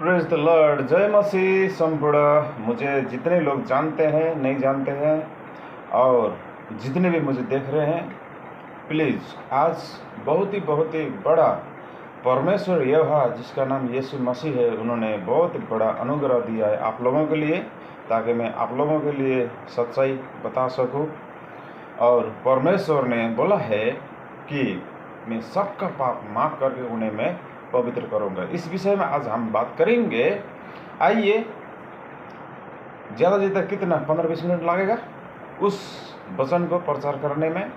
Praise the Lord. जय मसीह संपूर्ण। मुझे जितने लोग जानते हैं नहीं जानते हैं और जितने भी मुझे देख रहे हैं, प्लीज़ आज बहुत ही बड़ा परमेश्वर यहोवा जिसका नाम यीशु मसीह है, उन्होंने बहुत बड़ा अनुग्रह दिया है आप लोगों के लिए, ताकि मैं आप लोगों के लिए सच्चाई बता सकूं। और परमेश्वर ने बोला है कि मैं सबका पाप माफ़ करके उन्हें मैं पवित्र करूंगा। इस विषय में आज हम बात करेंगे। आइए, ज़्यादा कितना 15-20 मिनट लगेगा उस वचन को प्रचार करने में।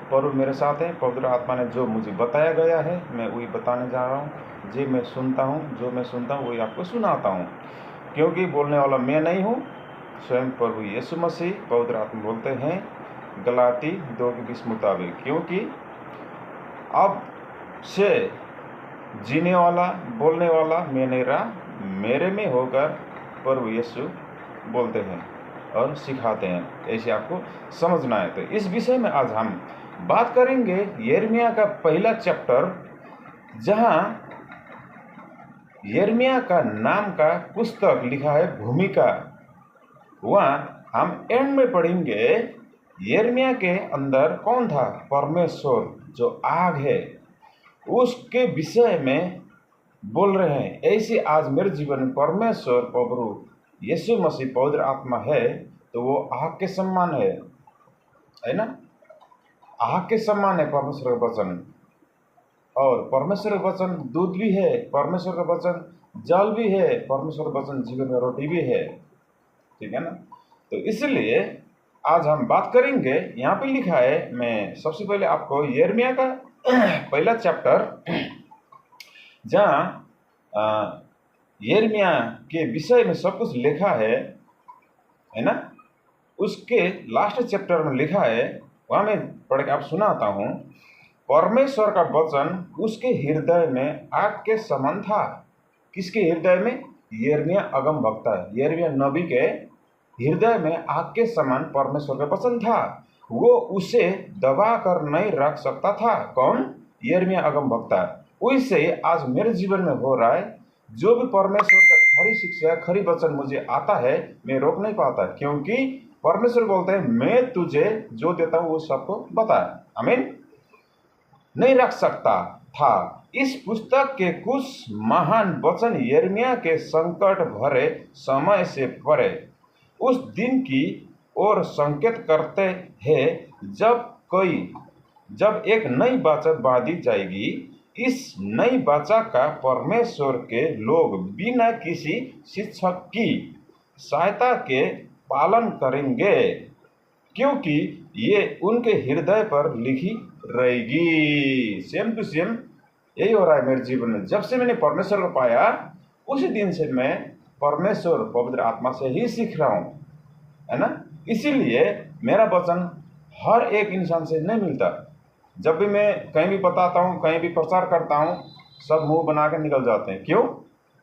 प्रभु मेरे साथ है। पवित्र आत्मा ने जो मुझे बताया गया है मैं वही बताने जा रहा हूँ। जो मैं सुनता हूँ वही आपको सुनाता हूँ, क्योंकि बोलने वाला मैं नहीं हूँ, स्वयं प्रभु यीशु मसीह पवित्र आत्मा बोलते हैं गलाती 2:20 मुताबिक। क्योंकि अब से जीने वाला बोलने वाला मैं नहीं रहा, मेरे में होकर प्रभु यीशु बोलते हैं और सिखाते हैं। ऐसे आपको समझना है। तो इस विषय में आज हम बात करेंगे यिर्मयाह का पहला चैप्टर, जहाँ यिर्मयाह का नाम का पुस्तक लिखा है भूमिका। वहाँ हम एंड में पढ़ेंगे यिर्मयाह के अंदर कौन था, परमेश्वर जो आग है, उसके विषय में बोल रहे हैं। ऐसे आज मेरे जीवन में परमेश्वर प्रभु यीशु मसीह पवित्र आत्मा है, तो वो आग के समान है ना। आग के समान है परमेश्वर का वचन, और परमेश्वर का वचन दूध भी है, परमेश्वर का वचन जल भी है, परमेश्वर का वचन जीवन का रोटी भी है। ठीक है ना। तो इसलिए आज हम बात करेंगे। यहाँ पे लिखा है, मैं सबसे पहले आपको यिर्मयाह का पहला चैप्टर, जहाँ यिर्मयाह के विषय में सब कुछ लिखा है ना, उसके लास्ट चैप्टर में लिखा है, वहाँ मैं पढ़ के आप सुनाता हूँ। परमेश्वर का वचन उसके हृदय में आग के समान था। किसके हृदय में? यिर्मयाह अगम वक्ता, यिर्मयाह नबी के हृदय में आग के समान परमेश्वर का वचन था। वो उसे दबा कर नहीं रख सकता था। कौन? यिर्मयाह अगम वक्ता। वैसे आज मेरे जीवन में हो रहा है, जो भी परमेश्वर का खरी शिक्षा खरी वचन मुझे आता है, मैं रोक नहीं पाता, क्योंकि परमेश्वर बोलते हैं मैं तुझे जो देता हूँ वो सबको बता। आमीन। नहीं रख सकता था। इस पुस्तक के कुछ महान वचन यिर्मयाह के संकट भरे समय से परे उस दिन की ओर संकेत करते हैं जब एक नई वाचा बांधी जाएगी। इस नई वाचा का परमेश्वर के लोग बिना किसी शिक्षक की सहायता के पालन करेंगे, क्योंकि ये उनके हृदय पर लिखी रहेगी। सेम टू सेम यही हो रहा है मेरे जीवन में। जब से मैंने परमेश्वर को पाया, उसी दिन से मैं परमेश्वर पवित्र आत्मा से ही सीख रहा हूँ, है ना। इसीलिए मेरा वचन हर एक इंसान से नहीं मिलता। जब भी मैं कहीं भी बताता हूँ, कहीं भी प्रचार करता हूँ, सब मुंह बना के निकल जाते हैं। क्यों?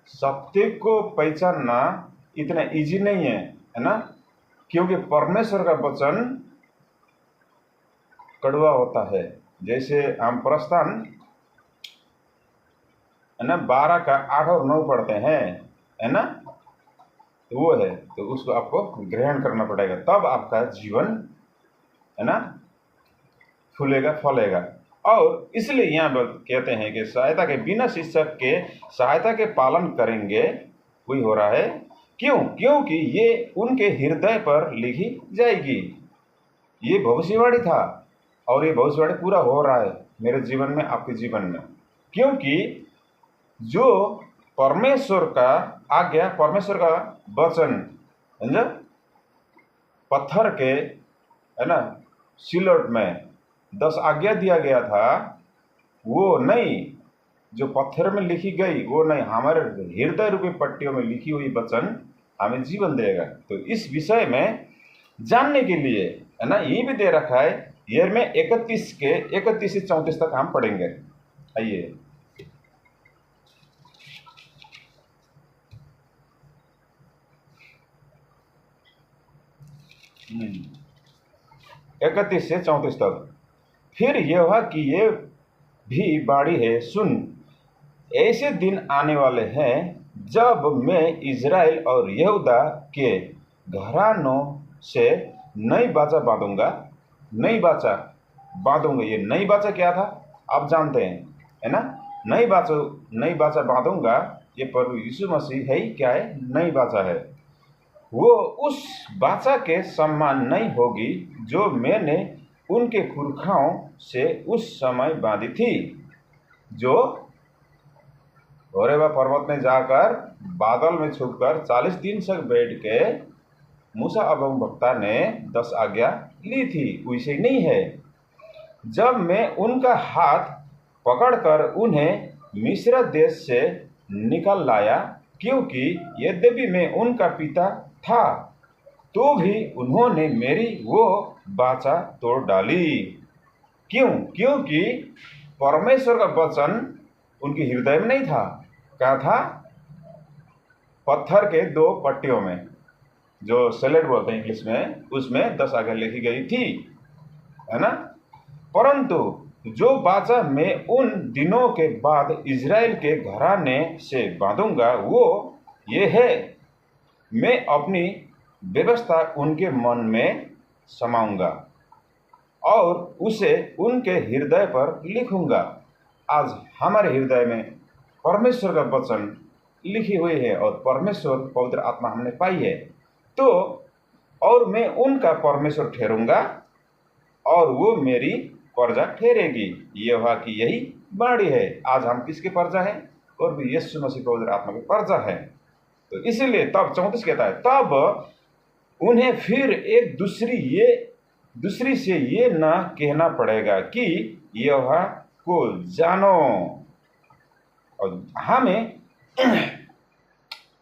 सत्य को पहचानना इतना इजी नहीं है ना, क्योंकि परमेश्वर का वचन कड़वा होता है। जैसे हम प्रस्थान है ना 12 का 8 और 9 पढ़ते हैं, है ना, तो वो है, तो उसको आपको ग्रहण करना पड़ेगा, तब आपका जीवन है ना फूलेगा फलेगा। और इसलिए यहाँ पर कहते हैं कि सहायता के बिना शिक्षक के सहायता के पालन करेंगे, वही हो रहा है। क्यों? क्योंकि ये उनके हृदय पर लिखी जाएगी। ये भविष्यवाणी था और ये भविष्यवाणी पूरा हो रहा है मेरे जीवन में, आपके जीवन में। क्योंकि जो परमेश्वर का आज्ञा, परमेश्वर का वचन, समझा, पत्थर के है ना सिलौट में 10 आज्ञा दिया गया था, वो नहीं जो पत्थर में लिखी गई, वो नहीं, हमारे हृदय रूपी पट्टियों में लिखी हुई वचन हमें जीवन देगा। तो इस विषय में जानने के लिए है ना, ये भी दे रखा है। यिर्मयाह 31 से 34 तक हम पढ़ेंगे। आइए, हम्म 31 से 34 तक। फिर यहोवा की ये भी बाणी है, सुन, ऐसे दिन आने वाले हैं जब मैं इज़राइल और यहूदा के घरानों से नई वाचा बांधूंगा। नई वाचा बांधूंगा, ये नई वाचा क्या था आप जानते हैं, है ना। नई वाचा बांधूंगा, ये प्रभु यीशु मसीह है ही क्या है, नई वाचा है। वो उस वाचा के समान नहीं होगी जो मैंने उनके पुरखाओं से उस समय बांधी थी, जो होरेबा पर्वत में जाकर बादल में छुपकर 40 दिन तक बैठ के मूसा अगमवक्ता ने 10 आज्ञा ली थी, वैसे नहीं है। जब मैं उनका हाथ पकड़कर उन्हें मिस्र देश से निकाल लाया, क्योंकि यद्यपि मैं उनका पिता था तो भी उन्होंने मेरी वो वाचा तोड़ डाली। क्यों? क्योंकि परमेश्वर का वचन उनके हृदय में नहीं था। क्या था? पत्थर के 2 पट्टियों में, जो स्लेट बोलते हैं इंग्लिश में, उसमें 10 आज्ञा लिखी गई थी, है ना। परंतु जो वाचा मैं उन दिनों के बाद इज़राइल के घराने से बांधूंगा वो ये है, मैं अपनी व्यवस्था उनके मन में समाऊंगा और उसे उनके हृदय पर लिखूंगा। आज हमारे हृदय में परमेश्वर का वचन लिखी हुई है और परमेश्वर पवित्र आत्मा हमने पाई है, तो और मैं उनका परमेश्वर ठहरूंगा और वो मेरी प्रजा ठहरेगी। यहोवा की यही वाणी है। आज हम किसके प्रजा है? और भी यीशु मसीह पवित्र आत्मा की प्रजा है। तो इसीलिए तब 34 कहता है, तब उन्हें फिर एक दूसरी से ये ना कहना पड़ेगा कि यहोवा को जानो। और हमें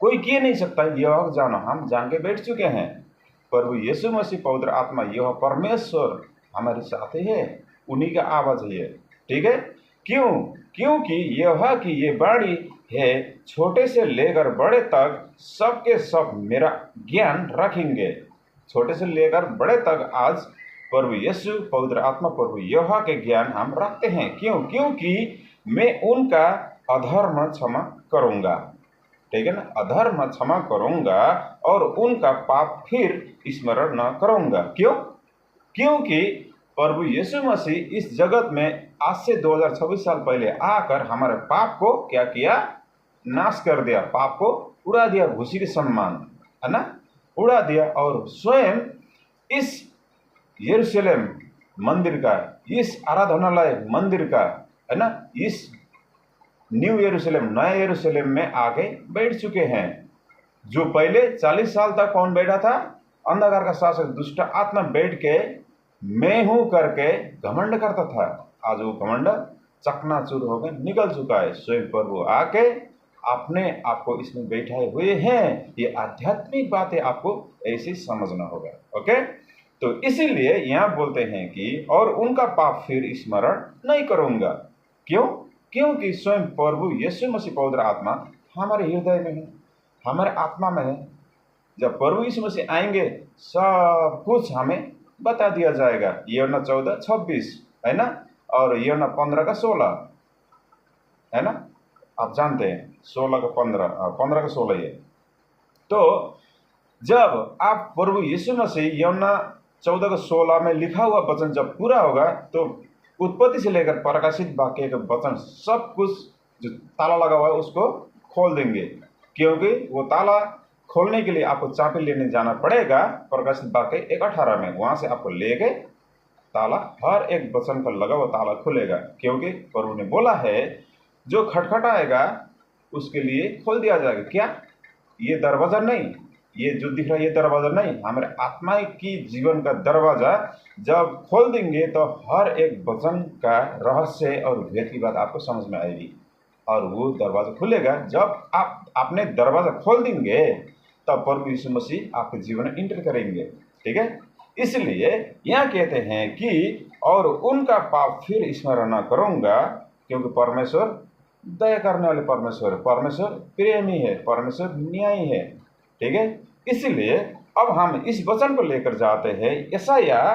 कोई कह नहीं सकता यहोवा को जानो, हम जान के बैठ चुके हैं। प्रभु यीशु मसीह पवित्र आत्मा यहोवा परमेश्वर हमारे साथ है, उन्हीं का आवाज है, ठीक है। क्यों? क्योंकि यहोवा की ये वाणी है, छोटे से लेकर बड़े तक सबके सब मेरा ज्ञान रखेंगे। छोटे से लेकर बड़े तक आज प्रभु यीशु पवित्र आत्मा प्रभु यहोवा के ज्ञान हम रखते हैं। क्यों? क्योंकि मैं उनका अधर्म क्षमा करूंगा, ठीक है ना। अधर्म क्षमा करूंगा और उनका पाप फिर स्मरण न करूंगा। क्यों? क्योंकि प्रभु यीशु मसीह इस जगत में आज से 2026 साल पहले आकर हमारे पाप को क्या किया? नाश कर दिया, पाप को उड़ा दिया, भूसी के सम्मान, है ना, उड़ा दिया। और स्वयं इस यरूशलेम मंदिर का, इस आराधनालय मंदिर का, है ना, इस न्यू यरूशलेम, नया यरूशलेम में आके बैठ चुके हैं। जो पहले 40 साल तक कौन बैठा था? अंधकार का शासक दुष्ट आत्मा बैठ के मैं हूं करके घमंड करता था। आज वो घमंड चकनाचूर होकर निकल चुका है। स्वयं प्रभु आके अपने आपको इसमें बैठाए हुए हैं। ये आध्यात्मिक बातें आपको ऐसे समझना होगा, ओके। तो इसीलिए यहाँ बोलते हैं कि और उनका पाप फिर स्मरण नहीं करूंगा। क्यों? क्योंकि स्वयं प्रभु यीशु मसीह पवित्र आत्मा हमारे हृदय में है, हमारे आत्मा में है। जब प्रभु यीशु मसीह आएंगे सब कुछ हमें बता दिया जाएगा। यूहन्ना 14:26 है ना, और यूहन्ना 15:16 है ना, आप जानते हैं 15:16 ये। तो जब आप प्रभु यीशु मसीह यूहन्ना 14:16 में लिखा हुआ वचन जब पूरा होगा तो उत्पत्ति से लेकर प्रकाशित वाक्य के वचन सब कुछ जो ताला लगा हुआ है उसको खोल देंगे। क्योंकि वो ताला खोलने के लिए आपको चाबी लेने जाना पड़ेगा। प्रकाशित वाक्य 1:18 में वहां से आपको लेके ताला, हर एक वचन पर लगा हुआ ताला खुलेगा। क्योंकि प्रभु ने बोला है जो खटखटाएगा उसके लिए खोल दिया जाएगा। क्या? ये दरवाजा नहीं, ये जो दिख रहा है ये दरवाजा नहीं, हमारे आत्मा की जीवन का दरवाजा जब खोल देंगे तो हर एक वचन का रहस्य और भेद की बात आपको समझ में आएगी और वो दरवाजा खुलेगा। जब आप अपने दरवाजा खोल देंगे तब प्रभु यीशु मसीह आपके जीवन में इंटर करेंगे, ठीक है। इसलिए यहाँ कहते हैं कि और उनका पाप फिर स्मरण न करूंगा, क्योंकि परमेश्वर दया करने वाले परमेश्वर है, परमेश्वर प्रेमी है, परमेश्वर न्यायी है, ठीक है। इसलिए अब हम इस वचन को लेकर जाते हैं यशाया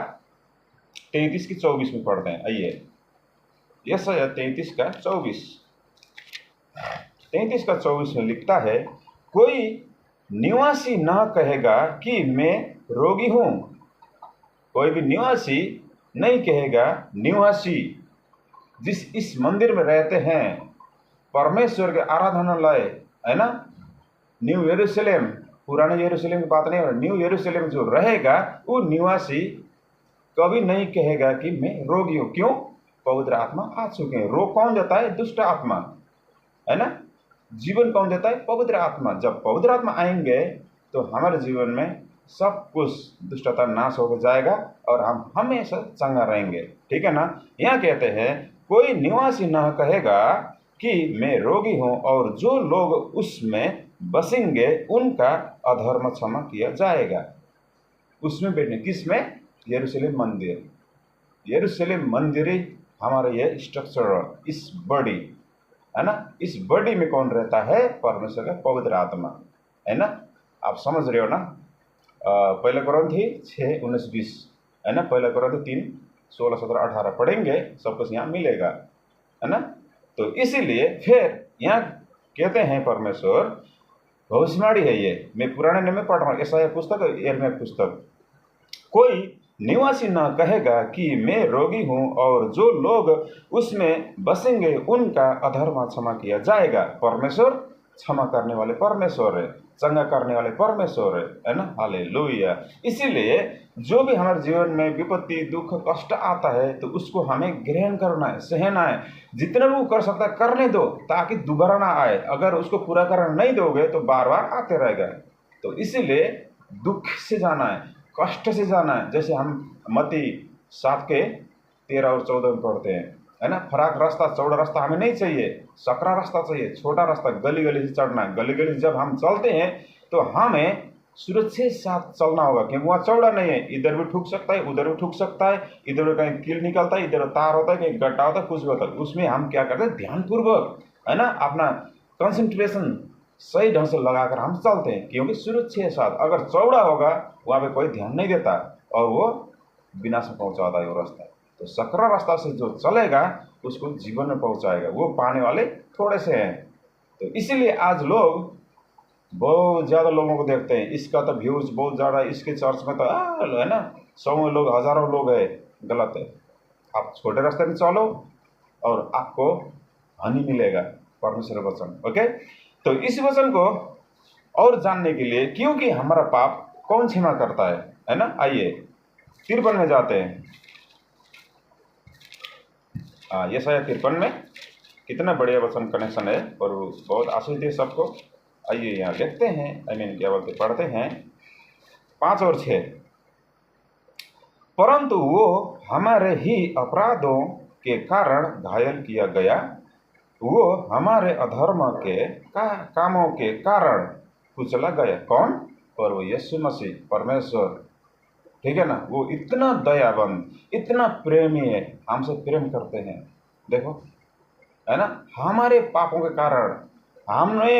33:24 में पढ़ते हैं। आइए यशाया 33:24 में लिखता है, कोई निवासी न कहेगा कि मैं रोगी हूँ। कोई भी निवासी नहीं कहेगा, निवासी जिस इस मंदिर में रहते हैं, परमेश्वर के आराधनालय है ना, न्यू यरूशलेम, पुराने यरूशलेम की बात नहीं है, न्यू यरूशलेम जो रहेगा वो निवासी कभी नहीं कहेगा कि मैं रोगी हूँ। क्यों? पवित्र आत्मा आ चुके हैं। रोग कौन देता है? दुष्ट आत्मा, है ना। जीवन कौन देता है? पवित्र आत्मा। जब पवित्र आत्मा आएंगे तो हमारे जीवन में सब कुछ दुष्टता नाश हो जाएगा और हम हमेशा चंगा रहेंगे। ठीक है ना। यहाँ कहते हैं कोई निवासी न कहेगा कि मैं रोगी हूँ, और जो लोग उसमें बसेंगे उनका अधर्म क्षमा किया जाएगा। उसमें बैठने, किसमें? यरूशलेम मंदिर। यरूशलेम मंदिर ही हमारा ये स्ट्रक्चर, इस बॉडी है ना। इस बॉडी में कौन रहता है? परमेश्वर का पवित्र आत्मा, है ना। आप समझ रहे हो ना। पहले कोरिन्थी 6:19-20 है ना। पहले कोरिन्थी 3:16-17-18 पढ़ेंगे, सब कुछ यहाँ मिलेगा, है ना। तो इसीलिए फिर यहाँ कहते हैं परमेश्वर, भविष्यवाणी है ये, मैं पुराने नियम में पढ़ रहा हूँ, यशायाह पुस्तक, यिर्मयाह पुस्तक। कोई निवासी न कहेगा कि मैं रोगी हूँ, और जो लोग उसमें बसेंगे उनका अधर्म क्षमा किया जाएगा। परमेश्वर क्षमा करने वाले परमेश्वर है, चंगा करने वाले परमेश्वर है ना। हालेलुया। इसीलिए जो भी हमारे जीवन में विपत्ति, दुख, कष्ट आता है तो उसको हमें ग्रहण करना है, सहना है। जितना भी वो कर सकता है करने दो, ताकि दोबारा ना आए। अगर उसको पूरा करने नहीं दोगे तो बार बार आते रहेगा। तो इसीलिए दुख से जाना है, कष्ट से जाना है। जैसे हम मत्ती 7:13 और 14 में पढ़ते हैं, है ना। फराक रास्ता, चौड़ा रास्ता हमें नहीं चाहिए, सकरा रास्ता चाहिए, छोटा रास्ता, गली गली से चढ़ना है। गली गली जब हम चलते हैं तो हमें सुरक्षित साथ चलना होगा, क्योंकि वहाँ चौड़ा नहीं है। इधर भी ठुक सकता है, उधर भी ठुक सकता है, इधर भी कहीं कील निकलता है, इधर तार होता है, कहीं गड्ढा होता है, कुछ भी होता है। उसमें हम क्या करते हैं? ध्यानपूर्वक, है ना, अपना कंसंट्रेशन सही ढंग से लगाकर हम चलते हैं, क्योंकि सुरक्षित के साथ। अगर चौड़ा होगा वहाँ पे कोई ध्यान नहीं देता और वो विनाश में पहुँचाता है वो रास्ता। तो सकरा रास्ता से जो चलेगा उसको जीवन में पहुँचाएगा, वो पाने वाले थोड़े से हैं। तो इसीलिए आज लोग बहुत ज़्यादा लोगों को देखते हैं, इसका तो व्यूज़ बहुत ज़्यादा, इसके चर्च में तो है ना 100 लोग, हज़ारों लोग है। गलत है। आप छोटे रास्ते में चलो और आपको हानि मिलेगा, परमेश्वर वचन। ओके। तो इस वचन को और जानने के लिए, क्योंकि हमारा पाप कौन क्षमा करता है ना। आइए 53 में जाते हैं। यशायाह 53 में कितना बढ़िया वचन कनेक्शन है और बहुत आशीष है सबको। आइए यहाँ देखते हैं, क्या बोलते, पढ़ते हैं 5 और 6। परंतु वो हमारे ही अपराधों के कारण घायल किया गया, वो हमारे अधर्म के कामों के कारण कुचला गया। कौन? पर वो यीशु मसीह, परमेश्वर। ठीक है ना। वो इतना दयाबंद, इतना प्रेमी है, हमसे प्रेम करते हैं। देखो, है ना, हमारे पापों के कारण हमने,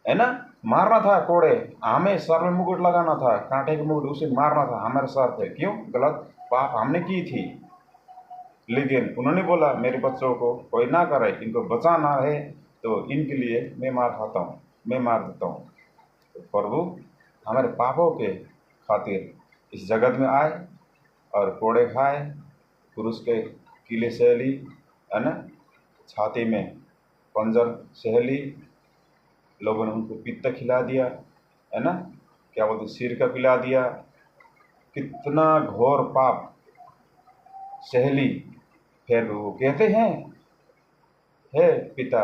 है ना, मारना था कोड़े, हमें सर में मुकुट लगाना था, कांटे के मुकुट, उसे मारना था हमारे सर पे। क्यों? गलत पाप हमने की थी। लेकिन उन्होंने बोला मेरे बच्चों को कोई ना करे, इनको बचाना है तो इनके लिए मैं मार खाता हूँ, मैं मार देता हूँ। तो प्रभु हमारे पापों के खातिर इस जगत में आए और कोड़े खाए, पुरुष के किले सहेली, है ना, छाती में पंजर सहेली, लोगों ने उनको पित्त खिला दिया, है ना, क्या बोलते, सिर का पिला दिया। कितना घोर पाप सहेली। फिर वो कहते हैं हे पिता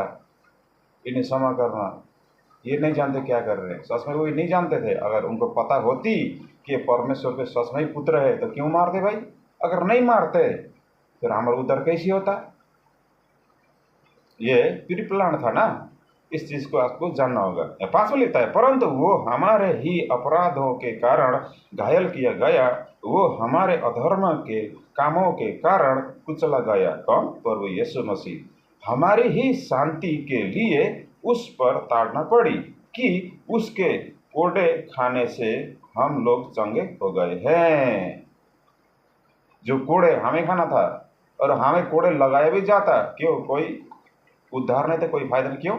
इन्हें क्षमा करना, ये नहीं जानते क्या कर रहे हैं। सच में वो नहीं जानते थे। अगर उनको पता होती कि परमेश्वर के सच में ही पुत्र है तो क्यों मारते भाई? अगर नहीं मारते फिर हमारा उद्धार कैसे होता? ये प्री प्लान था ना। इस चीज को आपको जानना होगा। 5 में लिखता है परंतु वो हमारे ही अपराधों के कारण घायल किया गया, वो हमारे अधर्म के कामों के कारण कुचला गया। कौन? प्रभु यीशु मसीह। हमारी ही शांति के लिए उस पर ताड़ना पड़ी कि उसके कोड़े खाने से हम लोग चंगे हो गए हैं। जो कोड़े हमें खाना था और हमें कोड़े लगाया भी जाता, क्यों? कोई उद्धार नहीं था, कोई फायदा नहीं। क्यों?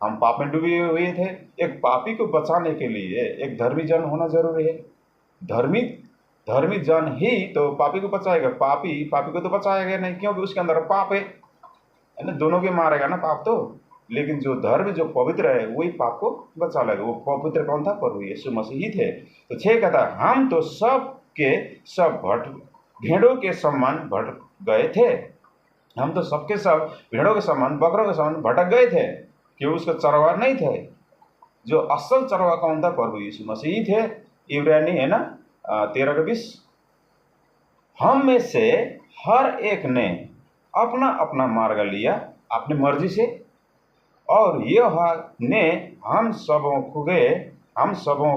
हम पाप में डूबे हुए थे। एक पापी को बचाने के लिए एक धर्मी जन होना जरूरी है। धर्मी धर्मी जन ही तो पापी को बचाएगा, पापी पापी को तो बचाएगा नहीं, क्योंकि उसके अंदर पाप है ना, दोनों के मारेगा ना पाप तो। लेकिन जो धर्म जो पवित्र है वही पाप को बचा लेगा। वो पवित्र कौन था? प्रभु यीशु मसीह ही थे। तो 6 कहता हम तो सब के सब भेड़ों के समान भटक गए थे। हम तो सबके सब भेड़ों के समान, बकरों के समान भटक गए थे, क्यों उसका चरवाहा नहीं थे। जो असल चरवाहा कौन था? प्रभु यीशु मसीह ही थे। इब्रानी है ना 13:20, हम में से हर एक ने अपना अपना मार्ग लिया अपनी मर्जी से, और यह ने हम सबों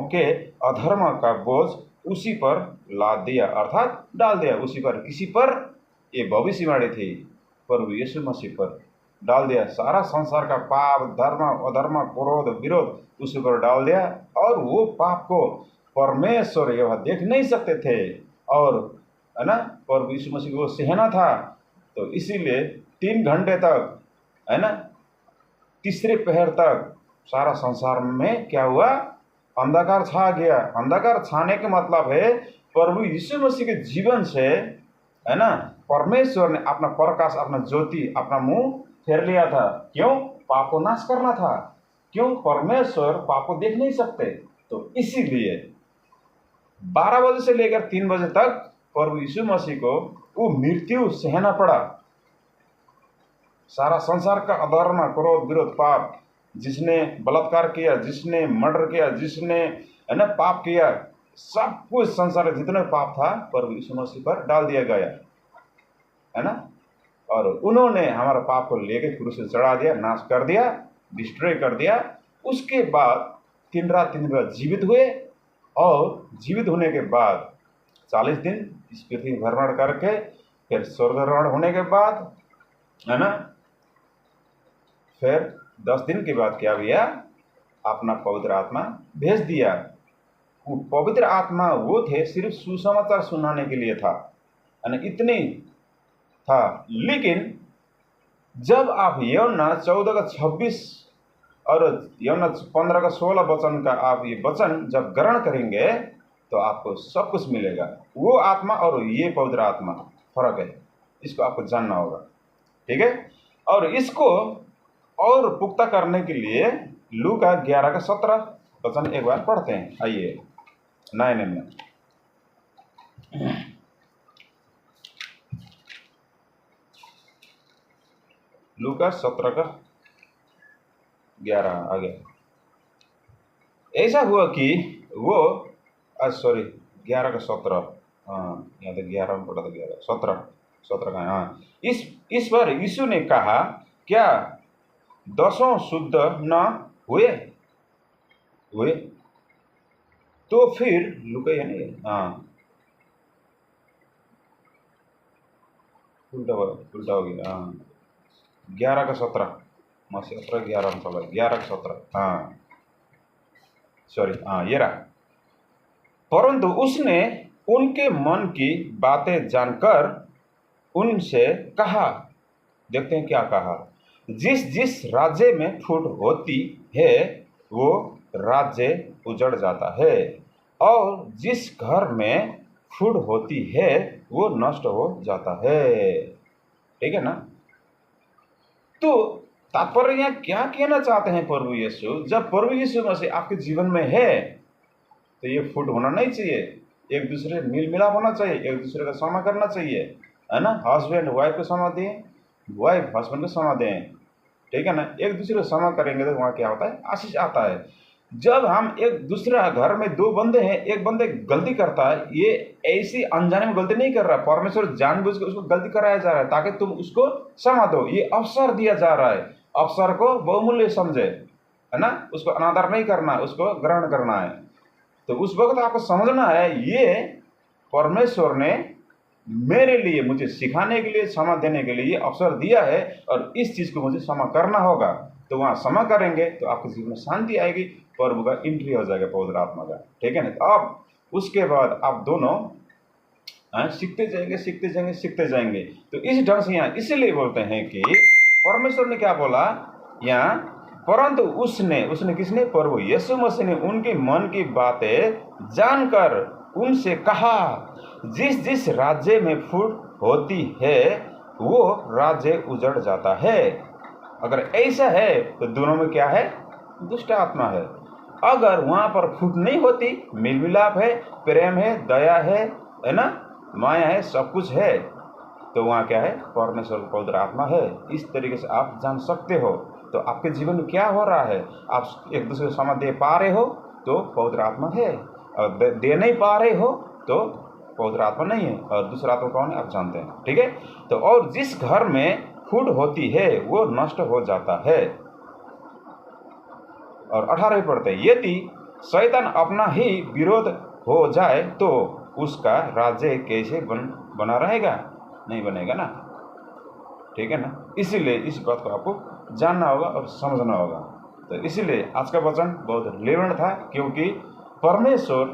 के अधर्म का बोझ उसी पर लाद दिया, अर्थात डाल दिया उसी पर। किसी पर? ये भविष्यवाणी थी, प्रभु यीशु मसीह पर डाल दिया। सारा संसार का पाप, धर्म, अधर्म, क्रोध, विरोध उसी पर डाल दिया। और वो पाप को परमेश्वर यह देख नहीं सकते थे, और है ना प्रभु यीशु मसीह को सहना था। तो इसीलिए 3 घंटे तक, है ना, तीसरे पहर तक सारा संसार में क्या हुआ? अंधकार छा गया। अंधकार छाने का मतलब है प्रभु यीशु मसीह के जीवन से, है ना, परमेश्वर ने अपना प्रकाश, अपना ज्योति, अपना मुंह फेर लिया था। क्यों? पाप को नाश करना था। क्यों? परमेश्वर पाप को देख नहीं सकते। तो इसीलिए 12 बजे से लेकर 3 बजे तक प्रभु यीशु मसीह को वो मृत्यु सहना पड़ा। सारा संसार का अधर्म, क्रोध, विरोध, पाप, जिसने बलात्कार किया, जिसने मर्डर किया, जिसने, है ना, पाप किया, सब कुछ संसार में जितने पाप था प्रभु यीशु मसीह पर डाल दिया गया, है ना। और उन्होंने हमारा पाप को लेकर क्रूस से चढ़ा दिया, नाश कर दिया, डिस्ट्रॉय कर दिया। उसके बाद 3 रात 3 दिन जीवित हुए, और जीवित होने के बाद 40 दिन इस पृथ्वी भ्रमण करके फिर स्वर्गारोहण होने के बाद, है ना, फिर 10 दिन के बाद क्या किया? अपना पवित्र आत्मा भेज दिया। वो पवित्र आत्मा वो थे सिर्फ सुसमाचार सुनाने के लिए था, है ना, इतनी था। लेकिन जब आप यूहन्ना 14:26 और यूहन्ना 15:16 वचन का आप ये वचन जब ग्रहण करेंगे तो आपको सब कुछ मिलेगा। वो आत्मा और ये पवित्र आत्मा फर्क है, इसको आपको जानना होगा, ठीक है। और इसको और पुख्ता करने के लिए लूका 11:17 वचन एक बार पढ़ते हैं। आइए 9 में लूका 17:11 आ गया। ऐसा हुआ कि वो 11:17, हाँ यहाँ तो 11 में पढ़ा था, 17 का। हाँ, इस बार यीशु ने कहा, क्या 10 शुद्ध न हुए? तो फिर लुका यानी, हाँ उल्टा हो गया। हाँ 11:17, 17:11 में चला, 11:17, हाँ सॉरी, हाँ ये रहा। परंतु उसने उनके मन की बातें जानकर उनसे कहा, देखते हैं क्या कहा, जिस राज्य में फूट होती है वो राज्य उजड़ जाता है, और जिस घर में फूट होती है वो नष्ट हो जाता है। ठीक है ना। तो तात्पर्य यहाँ क्या कहना चाहते हैं प्रभु यीशु? जब प्रभु यीशु मसीह आपके जीवन में है तो ये फूट होना नहीं चाहिए। एक दूसरे मिल मिलाप होना चाहिए, एक दूसरे का क्षमा करना चाहिए, है ना। हस्बैंड वाइफ को क्षमा दें, वाइफ हस्बैंड को क्षमा दें, ठीक है ना। एक दूसरे को क्षमा करेंगे तो वहाँ क्या होता है? आशीष आता है। जब हम एक दूसरा घर में 2 बंदे हैं, एक बंदे गलती करता है, ये ऐसी अनजाने में गलती नहीं कर रहा, परमेश्वर जानबूझ के उसको गलती कराया जा रहा है ताकि तुम उसको क्षमा दो। ये अवसर दिया जा रहा है, अवसर को बहुमूल्य समझे, है ना। उसको अनादर नहीं करना, उसको ग्रहण करना है। तो उस वक्त आपको समझना है ये परमेश्वर ने मेरे लिए, मुझे सिखाने के लिए, क्षमा देने के लिए ये अवसर दिया है, और इस चीज़ को मुझे क्षमा करना होगा। तो वहाँ क्षमा करेंगे तो आपके जीवन में शांति आएगी, प्रभु का एंट्री हो जाएगा पवित्र आत्मा का, ठीक है ना। तो अब उसके बाद आप दोनों सीखते जाएंगे। तो इस ढंग से यहाँ इसीलिए बोलते हैं कि परमेश्वर ने क्या बोला यहाँ, परंतु उसने किसने? प्रभु यीशु मसीह ने उनके मन की बातें जानकर उनसे कहा, जिस जिस राज्य में फूट होती है वो राज्य उजड़ जाता है। अगर ऐसा है तो दोनों में क्या है? दुष्ट आत्मा है। अगर वहाँ पर फूट नहीं होती, मिल मिलाप है, प्रेम है, दया है ना, माया है, सब कुछ है, तो वहाँ क्या है? परमेश्वर का पवित्र आत्मा है। इस तरीके से आप जान सकते हो। तो आपके जीवन में क्या हो रहा है? आप एक दूसरे को समय दे पा रहे हो तो पवित्र आत्मा है, और दे नहीं पा रहे हो तो पवित्र आत्मा नहीं है। और दूसरा आत्मा कौन है? आप जानते हैं, ठीक है। तो और जिस घर में फूट होती है वो नष्ट हो जाता है। और 18 पढ़ते हैं, यदि शैतान अपना ही विरोध हो जाए तो उसका राज्य कैसे बना रहेगा? नहीं बनेगा ना, ठीक है ना। इसीलिए इस बात को आपको जानना होगा और समझना होगा। तो इसीलिए आज का वचन बहुत रिलेवेंट था, क्योंकि परमेश्वर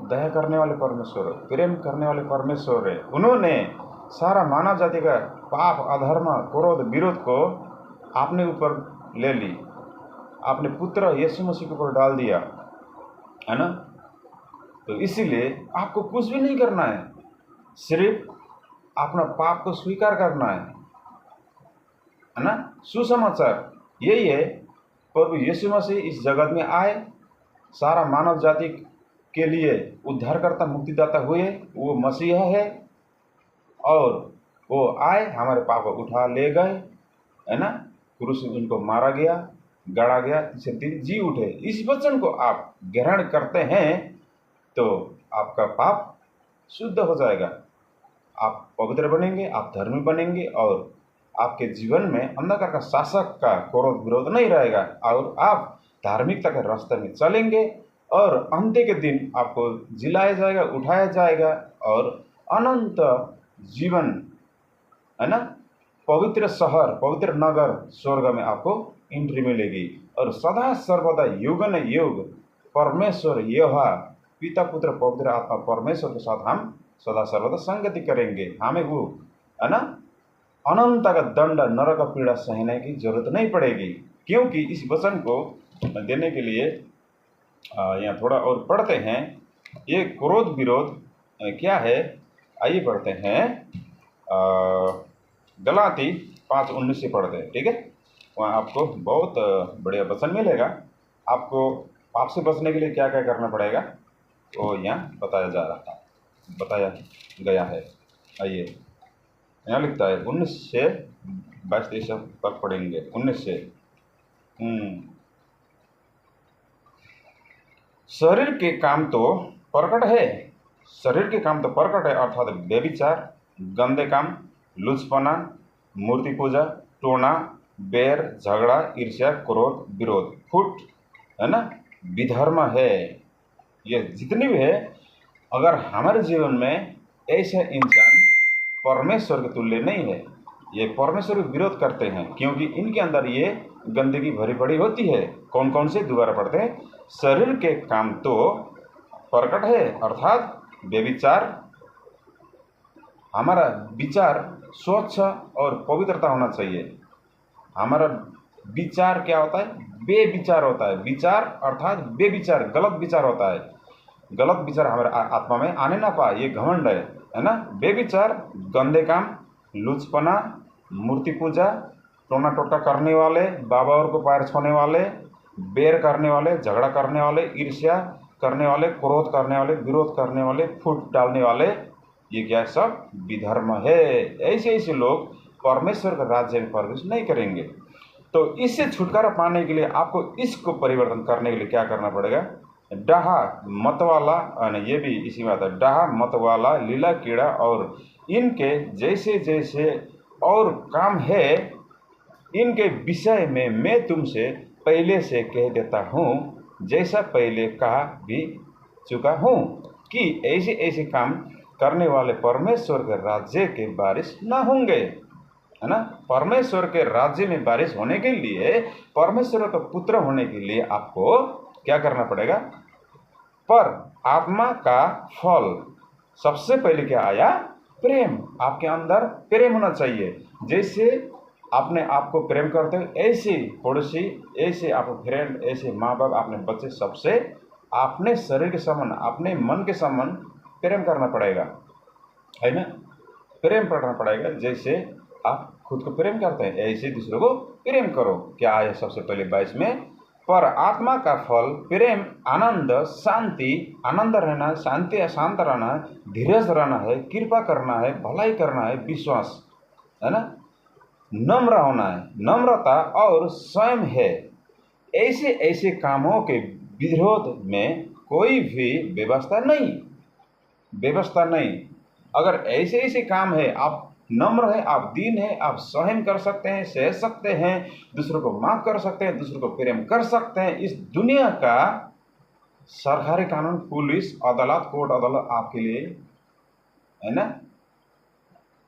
दया करने वाले परमेश्वर, प्रेम करने वाले परमेश्वर है। उन्होंने सारा मानव जाति का पाप, अधर्म, क्रोध, विरोध को अपने ऊपर ले ली, अपने पुत्र यीशु मसीह के ऊपर डाल दिया, है ना। तो इसीलिए आपको कुछ भी नहीं करना है, सिर्फ अपना पाप को स्वीकार करना है ना। सुसमाचार यही है, प्रभु यीशु मसीह इस जगत में आए, सारा मानव जाति के लिए उद्धारकर्ता, मुक्तिदाता हुए, वो मसीहा है, और वो आए, हमारे पाप को उठा ले गए, है ना। क्रूस में उनको मारा गया, गड़ा गया, तीसरे दिन जी उठे। इस वचन को आप ग्रहण करते हैं तो आपका पाप शुद्ध हो जाएगा, आप पवित्र बनेंगे, आप धर्मी बनेंगे, और आपके जीवन में अंधकार का शासक का क्रोध विरोध नहीं रहेगा, और आप धार्मिकता के रास्ते में चलेंगे, और अंत्य के दिन आपको जिलाया जाएगा, उठाया जाएगा, और अनंत जीवन, है ना, पवित्र शहर, पवित्र नगर, स्वर्ग में आपको एंट्री मिलेगी। और सदा सर्वदा युग न युग परमेश्वर यहोवा पिता, पुत्र, पवित्र आत्मा परमेश्वर के साथ हम सदा सर्वदा संगति करेंगे। हमें वो, है ना, अनंत का दंड, नरक का पीड़ा सहने की जरूरत नहीं पड़ेगी। क्योंकि इस वचन को देने के लिए यहाँ थोड़ा और पढ़ते हैं। ये क्रोध विरोध क्या है, आइए पढ़ते हैं। गलाती 5:19 से पढ़ते हैं, ठीक है। वहाँ आपको बहुत बढ़िया वचन मिलेगा। आपको पाप से बचने के लिए क्या क्या करना पड़ेगा वो यहाँ बताया गया है। आइए, यहाँ लिखता है 19 से 22 तक पढ़ेंगे। 19 से शरीर के काम तो प्रकट है, शरीर के काम तो प्रकट है, अर्थात व्यभिचार, गंदे काम, लुचपना, मूर्ति पूजा, टोना, बैर, झगड़ा, ईर्ष्या, क्रोध, विरोध, फूट, है ना, विधर्म है। ये जितनी भी है, अगर हमारे जीवन में ऐसे इंसान परमेश्वर के तुल्य नहीं है, ये परमेश्वर के विरोध करते हैं, क्योंकि इनके अंदर ये गंदगी भरी पड़ी होती है। कौन कौन से? दोबारा पढ़ते हैं। शरीर के काम तो प्रकट है, अर्थात व्यभिचार, हमारा विचार स्वच्छ और पवित्रता होना चाहिए। हमारा विचार क्या होता है? बेविचार होता है। विचार अर्थात बेविचार, गलत विचार होता है। गलत विचार हमारे आत्मा में आने ना पाए, ये घमंड है ना। बेविचार, गंदे काम, लुचपना, मूर्ति पूजा, टोना टोटका करने वाले, बाबा और को पैर छूने वाले, बैर करने वाले, झगड़ा करने वाले, ईर्ष्या करने वाले, क्रोध करने वाले, विरोध करने वाले, फूट डालने वाले, ये क्या सब विधर्म है। ऐसे ऐसे लोग परमेश्वर के राज्य में प्रवेश नहीं करेंगे। तो इससे छुटकारा पाने के लिए आपको इसको परिवर्तन करने के लिए क्या करना पड़ेगा? डाहा मतवाला, ये भी इसी में आता है, डाहा मतवाला, लीला कीड़ा और इनके जैसे जैसे और काम है, इनके विषय में मैं तुमसे पहले से कह देता हूँ, जैसा पहले कहा भी चुका हूँ, कि ऐसे ऐसे काम करने वाले परमेश्वर के राज्य के वारिस न होंगे, है ना। परमेश्वर के राज्य में वारिस होने के लिए, परमेश्वर का पुत्र होने के लिए आपको क्या करना पड़ेगा? पर आत्मा का फल सबसे पहले क्या आया? प्रेम। आपके अंदर प्रेम होना चाहिए। जैसे अपने आप को प्रेम करते हो, ऐसे पड़ोसी, ऐसे आप फ्रेंड, ऐसे माँ बाप, अपने बच्चे, सबसे अपने शरीर के समान, अपने मन के समान प्रेम करना पड़ेगा, है ना। प्रेम करना पड़ेगा, जैसे आप खुद को प्रेम करते हैं ऐसे दूसरों को प्रेम करो। क्या है सबसे पहले 22 में, पर आत्मा का फल प्रेम, आनंद, शांति, आनंद रहना, शांति, शांत रहना, धीरज रहना है, कृपा करना है, भलाई करना है, विश्वास, है ना, नम्र होना है, नम्रता और स्वयं है। ऐसे ऐसे कामों के विरोध में कोई भी व्यवस्था नहीं, व्यवस्था नहीं। अगर ऐसे ऐसे काम है, आप नम्र है, आप दीन है, आप सहन कर सकते हैं, सह सकते हैं, दूसरों को माफ कर सकते हैं, दूसरों को प्रेम कर सकते हैं, इस दुनिया का सरकारी कानून, पुलिस, अदालत, कोर्ट अदालत आपके लिए, है ना,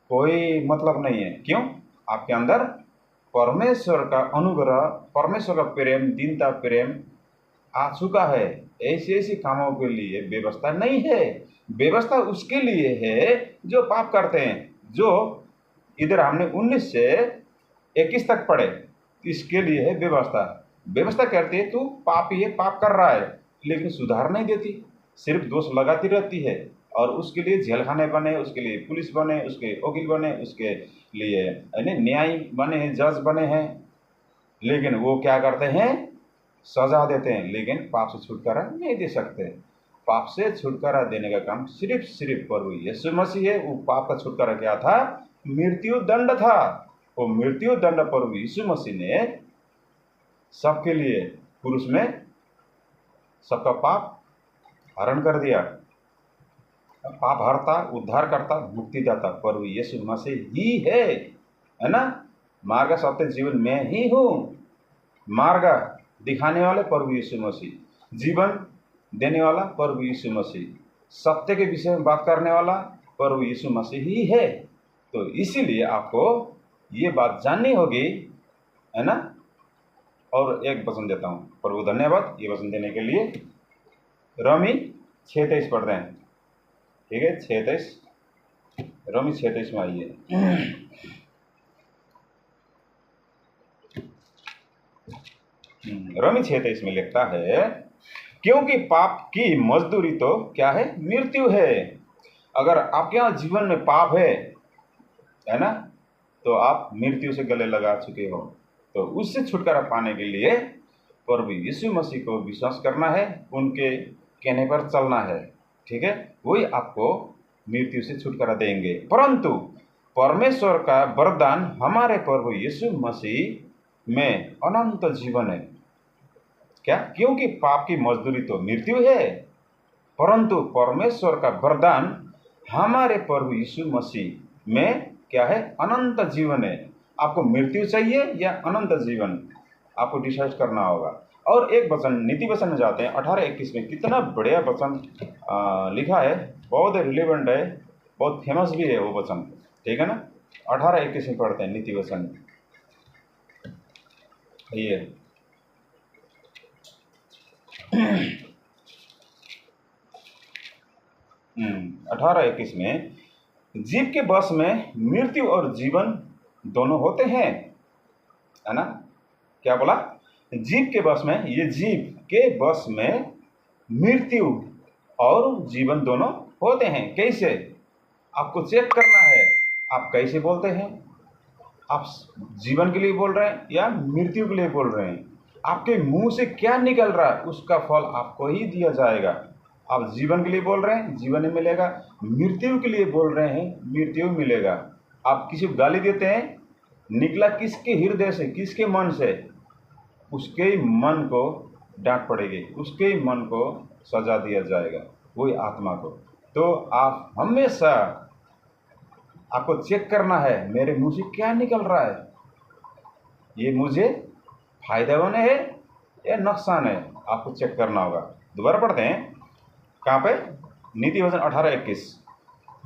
कोई मतलब नहीं है। क्यों? आपके अंदर परमेश्वर का अनुग्रह, परमेश्वर का प्रेम, दीनता, प्रेम आ चुका है। ऐसे ऐसे कामों के लिए व्यवस्था नहीं है। व्यवस्था उसके लिए है जो पाप करते हैं, जो इधर हमने 19 से 21 तक पढ़े, इसके लिए है व्यवस्था। व्यवस्था कहती है तू पापी है, पाप कर रहा है, लेकिन सुधार नहीं देती, सिर्फ दोष लगाती रहती है। और उसके लिए जेलखाने बने, उसके लिए पुलिस बने, उसके वकील बने, उसके लिए न्याय बने हैं, जज बने हैं, लेकिन वो क्या करते हैं? सजा देते हैं, लेकिन पाप से छुटकारा नहीं दे सकते। पाप से छुटकारा देने का काम सिर्फ प्रभु यीशु मसीह है। वो पाप का छुटकारा क्या था? मृत्यु दंड था। वो मृत्यु दंड प्रभु यीशु मसीह ने सबके लिए क्रूस में सबका पाप हरण कर दिया। पाप हरता, उद्धार करता, मुक्तिदाता प्रभु यीशु मसीह ही है ना। मार्ग, सत्य, जीवन मैं ही हूँ। मार्ग दिखाने वाले प्रभु यीशु मसीह, जीवन देने वाला प्रभु यीशु मसीह, सत्य के विषय में बात करने वाला प्रभु यीशु मसीह ही है। तो इसीलिए आपको ये बात जाननी होगी, है ना। और एक वचन देता हूँ, प्रभु धन्यवाद ये वचन देने के लिए। रोमी 6:23 पढ़ते हैं, ठीक है। 6:23, रोमी 6:23 में आइए। रोमी 6:23 में लिखता है, क्योंकि पाप की मजदूरी तो क्या है? मृत्यु है। अगर आपके यहाँ जीवन में पाप है ना, तो आप मृत्यु से गले लगा चुके हो। तो उससे छुटकारा पाने के लिए प्रभु यीशु मसीह को विश्वास करना है, उनके कहने पर चलना है, ठीक है। वही आपको मृत्यु से छुटकारा देंगे। परंतु परमेश्वर का वरदान हमारे प्रभु यीशु मसीह में अनंत जीवन है। क्या? क्योंकि पाप की मजदूरी तो मृत्यु है, परंतु परमेश्वर का वरदान हमारे प्रभु यीशु मसीह में क्या है? अनंत जीवन है। आपको मृत्यु चाहिए या अनंत जीवन, आपको डिसाइड करना होगा। और एक वचन नीति वचन में जाते हैं 18:21 में, कितना बढ़िया वचन लिखा है, बहुत रिलेवेंट है, बहुत फेमस भी है वो वचन, ठीक है ना। 18:21 में पढ़ते हैं नीति वचन, ये 18:21 में, जीव के बस में मृत्यु और जीवन दोनों होते हैं, है ना। क्या बोला? जीव के बस में, ये जीव के बस में मृत्यु और जीवन दोनों होते हैं। कैसे? आपको चेक करना है, आप कैसे बोलते हैं। आप जीवन के लिए बोल रहे हैं या मृत्यु के लिए बोल रहे हैं? आपके मुंह से क्या निकल रहा है, उसका फल आपको ही दिया जाएगा। आप जीवन के लिए बोल रहे हैं, जीवन ही मिलेगा। मृत्यु के लिए बोल रहे हैं, मृत्यु मिलेगा। आप किसी को गाली देते हैं, निकला किसके हृदय से, किसके मन से, उसके ही मन को डांट पड़ेगी, उसके ही मन को सजा दिया जाएगा, वही आत्मा को। तो आप हमेशा, आपको चेक करना है, मेरे मुंह से क्या निकल रहा है, ये मुझे फायदेमंद है या नुकसान है, आपको चेक करना होगा। दोबारा पढ़ते हैं, कहाँ पे? नीति वचन 18:21,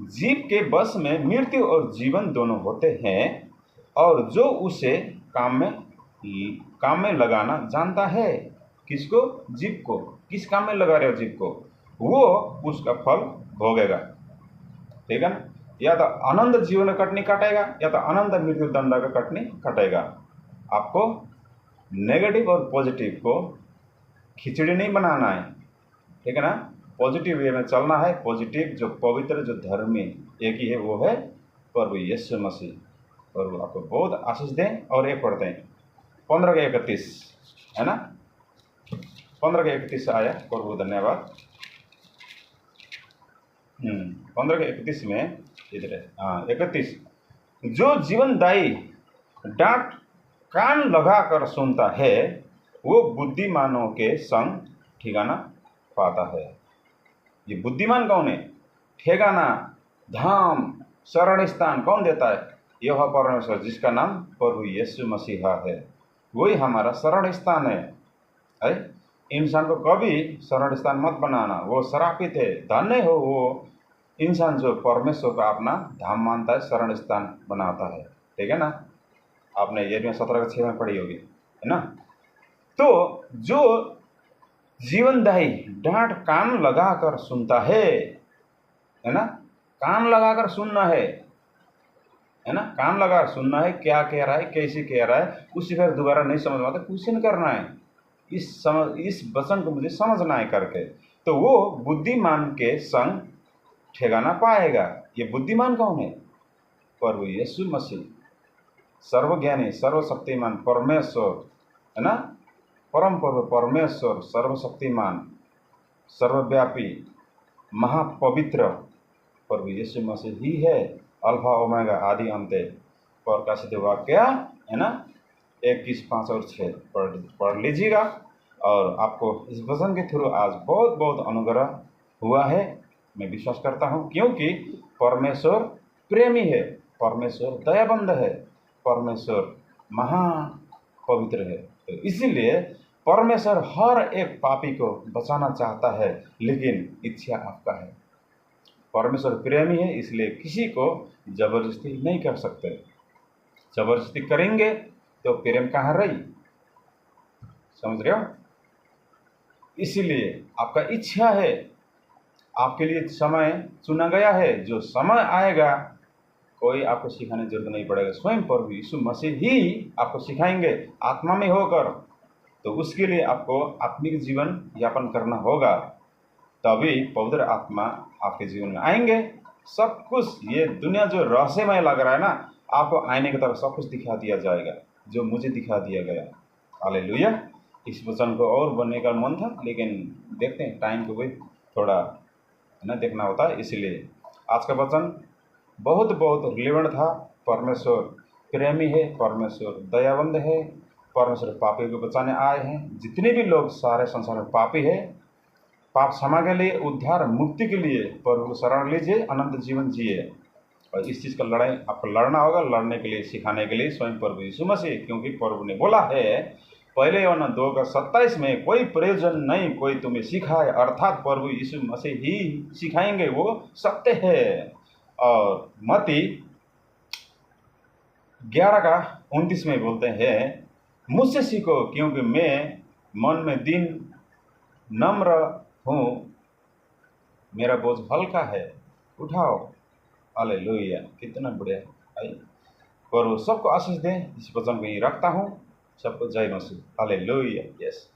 जीव के बस में मृत्यु और जीवन दोनों होते हैं, और जो उसे काम में लगाना जानता है। किसको? जीव को। किस काम में लगा रहे हो जीव को, वो उसका फल भोगेगा, ठीक है ना। या तो अनंत जीवन का कटनी काटेगा या तो अनंत मृत्यु दंड का कटनी कटेगा। आपको नेगेटिव और पॉजिटिव को खिचड़ी नहीं बनाना है, ठीक है ना। पॉजिटिव वे में चलना है। पॉजिटिव जो पवित्र जो धर्मी एक ही है, वो है प्रभु यीशु मसीह। प्रभु आपको बहुत आशीष दें। और एक पढ़ते हैं 15 के 31, है ना, 15 के 31 आया। प्रभु धन्यवाद। 15 के 31 में इधर है, हाँ 31, जो जीवनदायी डांट कान लगाकर सुनता है वो बुद्धिमानों के संग ठिकाना पाता है। ये बुद्धिमान कौन है? ठिकाना, धाम, शरण स्थान कौन देता है? यह परमेश्वर, जिसका नाम प्रभु यीशु मसीहा है। वही हमारा शरण स्थान है। इंसान को कभी शरण स्थान मत बनाना, वो श्रापित है। धन्य हो वो इंसान जो परमेश्वर का अपना धाम मानता है, शरण स्थान बनाता है, ठीक है ना। आपने यिर्मयाह 17 के 6 में पढ़ी होगी, है ना। तो जो जीवनदायी डांट कान लगाकर सुनता है ना, कान लगाकर सुनना है ना, कान लगा सुनना है, क्या कह रहा है, कैसे कह रहा है, उसी फिर दोबारा नहीं समझ में आता, क्वेश्चन करना है, इस वचन को मुझे समझना है करके, तो वो बुद्धिमान के संग ठिकाना पाएगा। ये बुद्धिमान कौन है? प्रभु यीशु मसीह, सर्वज्ञानी, सर्वशक्तिमान परमेश्वर, है ना, परम प्रभु परमेश्वर, सर्वशक्तिमान, सर्वव्यापी, महापवित्र प्रभु यीशु मसीह ही है। अल्फा ओमेगा, आदि अंत। प्रकाशित वाक्य, है ना, 21, 5 और 6 पढ़ लीजिएगा। और आपको इस वचन के थ्रू आज बहुत बहुत अनुग्रह हुआ है, मैं विश्वास करता हूँ। क्योंकि परमेश्वर प्रेमी है, परमेश्वर दयाबंद है, परमेश्वर महापवित्र है। तो इसीलिए परमेश्वर हर एक पापी को बचाना चाहता है, लेकिन इच्छा आपका है। परमेश्वर प्रेमी है, इसलिए किसी को जबरदस्ती नहीं कर सकते। जबरदस्ती करेंगे तो प्रेम कहाँ रही, समझ रहे हो। इसीलिए आपका इच्छा है, आपके लिए समय चुना गया है। जो समय आएगा कोई आपको सिखाने की जरूरत नहीं पड़ेगा, स्वयं प्रभु यीशु मसीह ही आपको सिखाएंगे आत्मा में होकर। तो उसके लिए आपको आत्मिक जीवन यापन करना होगा, तभी पवित्र आत्मा आपके जीवन में आएंगे। सब कुछ ये दुनिया जो रहस्यमय लग रहा है ना, आपको आईने की तरफ सब कुछ दिखा दिया जाएगा, जो मुझे दिखा दिया गया। हालेलुया। इस वचन को और बनने का मन था, लेकिन देखते हैं, टाइम को भी थोड़ा, है ना, देखना होता है। इसीलिए आज का वचन बहुत बहुत रिलेवेंट था। परमेश्वर प्रेमी है, परमेश्वर दयाबंद है, परमेश्वर पापी को बचाने आए हैं। जितने भी लोग सारे संसार में पापी है, पाप क्षमा के लिए, उद्धार मुक्ति के लिए प्रभु को शरण लीजिए, अनंत जीवन जिए। और इस चीज़ का लड़ाई आपको लड़ना होगा। लड़ने के लिए, सिखाने के लिए स्वयं प्रभु यीशु मसीह, क्योंकि प्रभु ने बोला है पहले यूहन्ना 2:27 में, कोई प्रयोजन नहीं कोई तुम्हें सिखाए, अर्थात प्रभु यीशु मसीह ही सिखाएंगे, वो सत्य है। और मत्ती 11:29 में बोलते हैं, मुझसे सीखो क्योंकि मैं मन में दीन नम्र हूँ, मेरा बोझ हल्का है, उठाओ। हालेलुया, कितना बढ़िया है। और सबको आशीष दें। इस वचन को यही रखता हूँ। सबको जय मसीह। हालेलुया। यस।